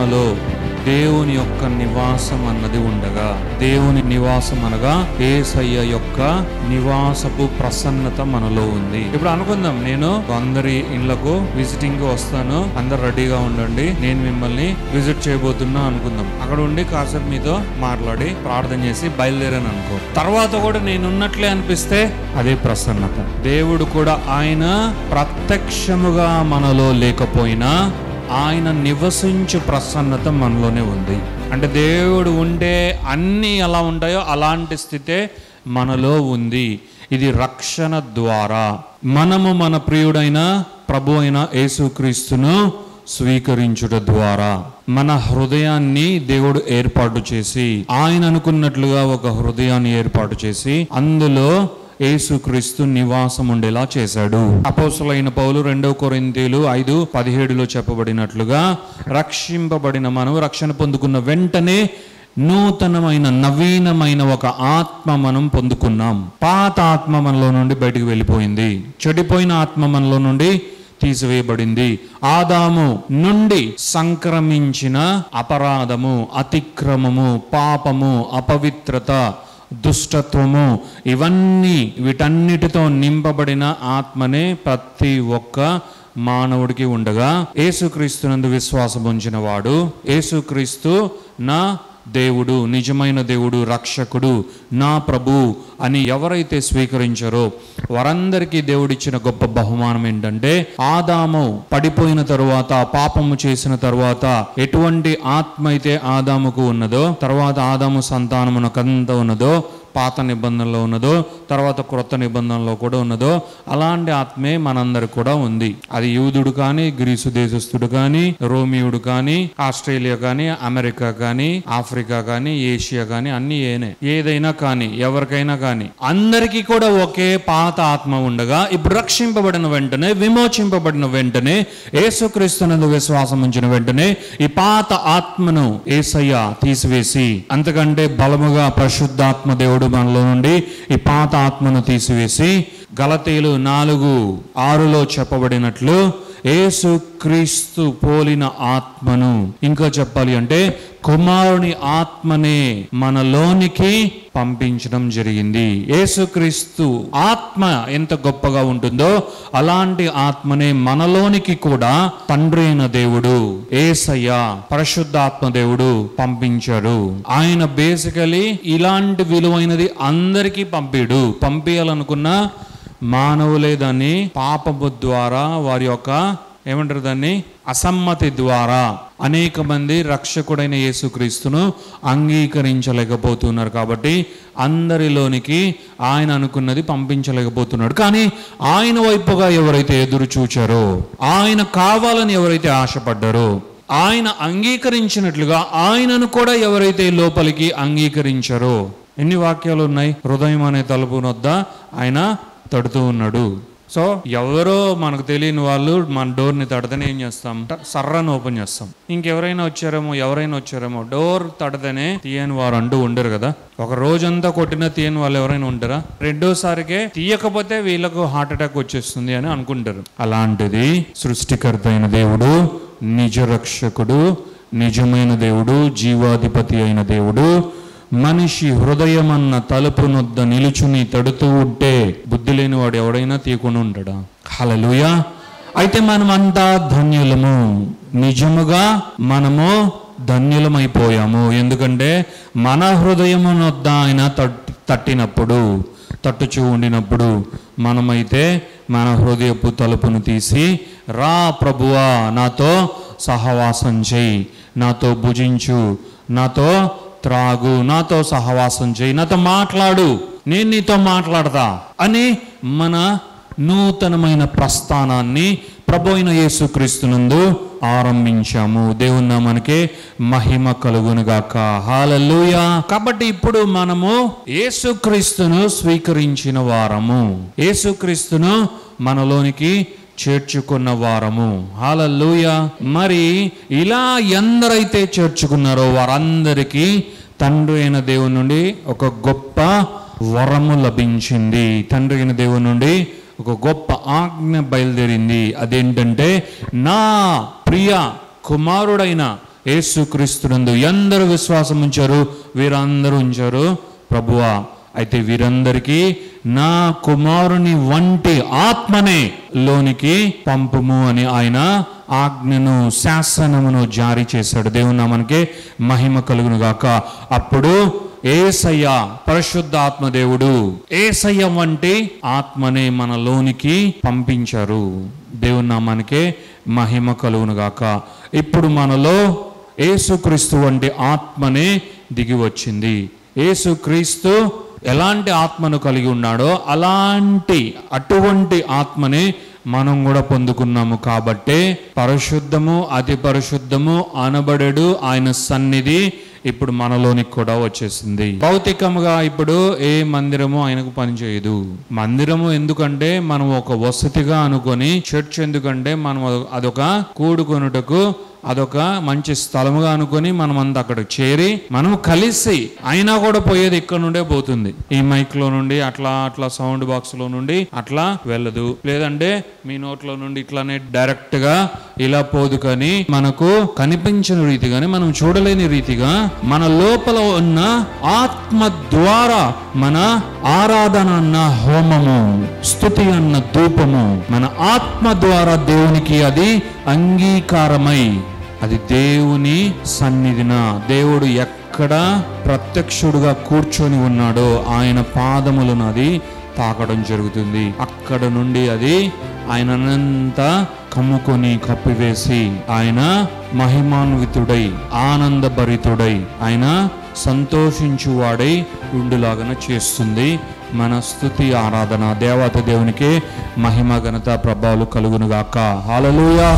మనలో దేవుని యొక్క నివాసం అన్నది ఉండగా, దేవుని నివాసం అనగా యేసయ్య యొక్క నివాసపు ప్రసన్నత మనలో ఉంది. ఇప్పుడు అనుకుందాం, నేను అందరి ఇళ్లకు విజిటింగ్ కి వస్తాను, అందరు రెడీగా ఉండండి, నేను మిమ్మల్ని విజిట్ చేయబోతున్నా అనుకుందాం. అక్కడ ఉండి కాసేపు మీతో మాట్లాడి ప్రార్థన చేసి బయలుదేరాను అనుకో. తర్వాత కూడా నేనున్నట్లే అనిపిస్తే అదే ప్రసన్నత. దేవుడు కూడా ఆయన ప్రత్యక్షముగా మనలో లేకపోయినా ఆయన నివసించు ప్రసన్నత మనలోనే ఉంది. అంటే దేవుడు ఉంటే అన్నీ ఎలా ఉంటాయో అలాంటి స్థితే మనలో ఉంది. ఇది రక్షణ ద్వారా మనము మన ప్రియుడైన ప్రభు అయిన యేసుక్రీస్తును స్వీకరించుట ద్వారా మన హృదయాన్ని దేవుడు ఏర్పాటు చేసి, ఆయన అనుకున్నట్లుగా ఒక హృదయాన్ని ఏర్పాటు చేసి అందులో యేసుక్రీస్తు నివాసం ఉండేలా చేశాడు. అపోస్తలుడైన పౌలు 2 కొరింథీయులు 5:17 చెప్పబడినట్లుగా, రక్షింపబడిన మనం రక్షణ పొందుకున్న వెంటనే నూతనమైన నవీనమైన ఒక ఆత్మ మనం పొందుకున్నాం. పాత ఆత్మ మనలో నుండి బయటికి వెళ్ళిపోయింది. చెడిపోయిన ఆత్మ మనలో నుండి తీసివేయబడింది. ఆదాము నుండి సంక్రమించిన అపరాధము, అతిక్రమము, పాపము, అపవిత్రత, దుష్టత్వము, వీటన్నిటితో నింపబడిన ఆత్మనే ప్రతి ఒక్క మానవుడికి ఉండగా, యేసుక్రీస్తునందు విశ్వాసం ఉంచిన వాడు యేసుక్రీస్తు నా దేవుడు, నిజమైన దేవుడు, రక్షకుడు, నా ప్రభు అని ఎవరైతే స్వీకరించారో వారందరికీ దేవుడిచ్చిన గొప్ప బహుమానం ఏంటంటే, ఆదాము పడిపోయిన తరువాత, పాపము చేసిన తరువాత ఎటువంటి ఆత్మ అయితే ఆదాముకు ఉన్నదో, తర్వాత ఆదాము సంతానమునకంతా ఉన్నదో, పాత నిబంధనలో ఉన్నదో, తర్వాత క్రొత్త నిబంధనలో కూడా ఉన్నదో, అలాంటి ఆత్మే మనందరికి కూడా ఉంది. అది యూదుడు కానీ, గ్రీసు దేశస్థుడు కానీ, రోమియుడు కానీ, ఆస్ట్రేలియా కానీ, అమెరికా కానీ, ఆఫ్రికా కానీ, ఏషియా కానీ, అన్ని ఏదైనా కానీ, ఎవరికైనా కానీ అందరికీ కూడా ఒకే పాత ఆత్మ ఉండగా, ఇప్పుడు రక్షింపబడిన వెంటనే, విమోచింపబడిన వెంటనే, యేసుక్రీస్తునందు విశ్వాసం ఉంచిన వెంటనే ఈ పాత ఆత్మను యేసయ్య తీసివేసి, అంతకంటే బలముగా పరిశుద్ధాత్మ దేవుడు మనలో నుండి ఈ పాత ఆత్మను తీసివేసి, గలతీయులు 4:6 చెప్పబడినట్లు యేసుక్రీస్తు పోలిన ఆత్మను, ఇంకా చెప్పాలి అంటే కుమారుని ఆత్మనే మనలోనికి పంపించడం జరిగింది. యేసుక్రీస్తు ఆత్మ ఎంత గొప్పగా ఉంటుందో అలాంటి ఆత్మనే మనలోనికి కూడా తండ్రి అయిన దేవుడు యేసయ్య, పరిశుద్ధాత్మ దేవుడు పంపించారు. ఆయన బేసికలీ ఇలాంటి విలువైనది అందరికీ పంపించాలనుకున్న మానవులే దాన్ని పాపము ద్వారా, వారి యొక్క ఏమంటారు దాన్ని, అసమ్మతి ద్వారా అనేక మంది రక్షకుడైన యేసుక్రీస్తును అంగీకరించలేకపోతున్నారు. కాబట్టి అందరిలోనికి ఆయన అనుకున్నది పంపించలేకపోతున్నాడు. కానీ ఆయన వైపుగా ఎవరైతే ఎదురు చూచారో, ఆయన కావాలని ఎవరైతే ఆశపడ్డారో, ఆయన అంగీకరించినట్లుగా ఆయనను కూడా ఎవరైతే లోపలికి అంగీకరించారో, ఎన్ని వాక్యాలు ఉన్నాయి, హృదయం అనే తలుపు వద్ద ఆయన తడుతూ ఉన్నాడు. సో ఎవరో మనకు తెలియని వాళ్ళు మన డోర్ని తడితేనే ఏం చేస్తాం, సర్రని ఓపెన్ చేస్తాం. ఎవరైనా వచ్చారేమో డోర్ తడితేనే తీయని వారు అంటూ ఉండరు కదా. ఒక రోజంతా కొట్టినా తీయని వాళ్ళు ఎవరైనా ఉంటారా? రెండోసారికే తీయకపోతే వీళ్ళకు హార్ట్ అటాక్ వచ్చేస్తుంది అని అనుకుంటారు. అలాంటిది సృష్టికర్త అయిన దేవుడు, నిజ రక్షకుడు, నిజమైన దేవుడు, జీవాధిపతి అయిన దేవుడు మనిషి హృదయం అన్న తలుపు నొద్ద నిలుచుని తడుతూ ఉంటే బుద్ధి లేని వాడు ఎవడైనా తీయకుండా ఉంటాడా? హల్లెలూయా. అయితే మనమంతా ధన్యులము, నిజముగా మనము ధన్యులమైపోయాము. ఎందుకంటే మన హృదయము నొద్ద ఆయన తట్టినప్పుడు, తట్టుచూ ఉండినప్పుడు మనమైతే మన హృదయపు తలుపును తీసి, రా ప్రభువా, నాతో సహవాసం చేయి, నాతో భుజించు, నాతో త్రాగు, నాతో సహవాసం చేయి, నాతో మాట్లాడు, నేను నీతో మాట్లాడతా అని మన నూతనమైన ప్రస్థానాన్ని ప్రభు అయిన యేసుక్రీస్తునందు ఆరంభించాము. దేవుని నామానికే మహిమ కలుగునుగాక. హల్లెలూయా. కాబట్టి ఇప్పుడు మనము యేసుక్రీస్తును స్వీకరించిన వారము, యేసుక్రీస్తును మనలోనికి చేర్చుకున్న వారము. హల్లెలూయా. మరి ఇలా ఎందరైతే చేర్చుకున్నారో వారందరికీ తండ్రి అయిన దేవుని నుండి ఒక గొప్ప వరము లభించింది. తండ్రి అయిన దేవుని నుండి ఒక గొప్ప ఆజ్ఞ బయలుదేరింది. అదేంటంటే, నా ప్రియ కుమారుడైన యేసుక్రీస్తునందు ఎందరు విశ్వాసం ఉంచారు, వీరందరూ ఉంచారు ప్రభువా, అయితే వీరందరికీ నా కుమారుని వంటి ఆత్మనే లోనికి పంపుము అని ఆయన ఆజ్ఞను, శాసనమును జారీ చేశాడు. దేవుని నామానికి మహిమ కలుగును గాక. అప్పుడు యేసయ్య పరిశుద్ధాత్మ దేవుడు యేసయ్య వంటి ఆత్మనే మనలోనికి పంపించారు. దేవుని నామానికి మహిమ కలుగును గాక. ఇప్పుడు మనలో యేసుక్రీస్తు వంటి ఆత్మనే దిగి వచ్చింది. యేసుక్రీస్తు ఎలాంటి ఆత్మను కలిగి ఉన్నాడో అటువంటి ఆత్మనే మనం కూడా పొందుకున్నాము. కాబట్టే పరిశుద్ధము, అతి పరిశుద్ధము అనబడేడు ఆయన సన్నిధి ఇప్పుడు మనలోనికి కూడా వచ్చేసింది. భౌతికంగా ఇప్పుడు ఏ మందిరము ఆయనకు పనిచేయదు. మందిరము ఎందుకంటే మనం ఒక వసతిగా అనుకొని, చర్చ్ ఎందుకంటే మనం అదొక కూడుకొనుటకు, అదొక మంచి స్థలముగా అనుకొని మనం అంతా అక్కడ చేరి మనం కలిసి, అయినా కూడా పోయేది ఇక్కడ నుండే పోతుంది. ఈ మైక్ లో నుండి అట్లా సౌండ్ బాక్స్ లో నుండి అట్లా వెళ్ళదు, లేదంటే మీ నోట్లో నుండి ఇట్లానే డైరెక్ట్ గా ఇలా పోదు. కానీ మనకు కనిపించిన రీతిగానే, మనం చూడలేని రీతిగా మన లోపల ఉన్న ఆత్మ ద్వారా మన ఆరాధన అన్న హోమము, స్తుతి అన్న ధూపము మన ఆత్మ ద్వారా దేవునికి అది అంగీకారమై, అది దేవుని సన్నిధిన, దేవుడు ఎక్కడ ప్రత్యక్షుడుగా కూర్చొని ఉన్నాడో ఆయన పాదములను అది తాకడం జరుగుతుంది. అక్కడ నుండి అది ఆయనంతా కమ్ముకొని కప్పివేసి ఆయన మహిమాన్వితుడై, ఆనందభరితుడై, ఆయన సంతోషించువాడై ఉండులాగన చేస్తుంది. మన స్తుతి ఆరాధన దేవత దేవునికి మహిమ ఘనత ప్రభావాలు కలుగునుగాక. హల్లెలూయా.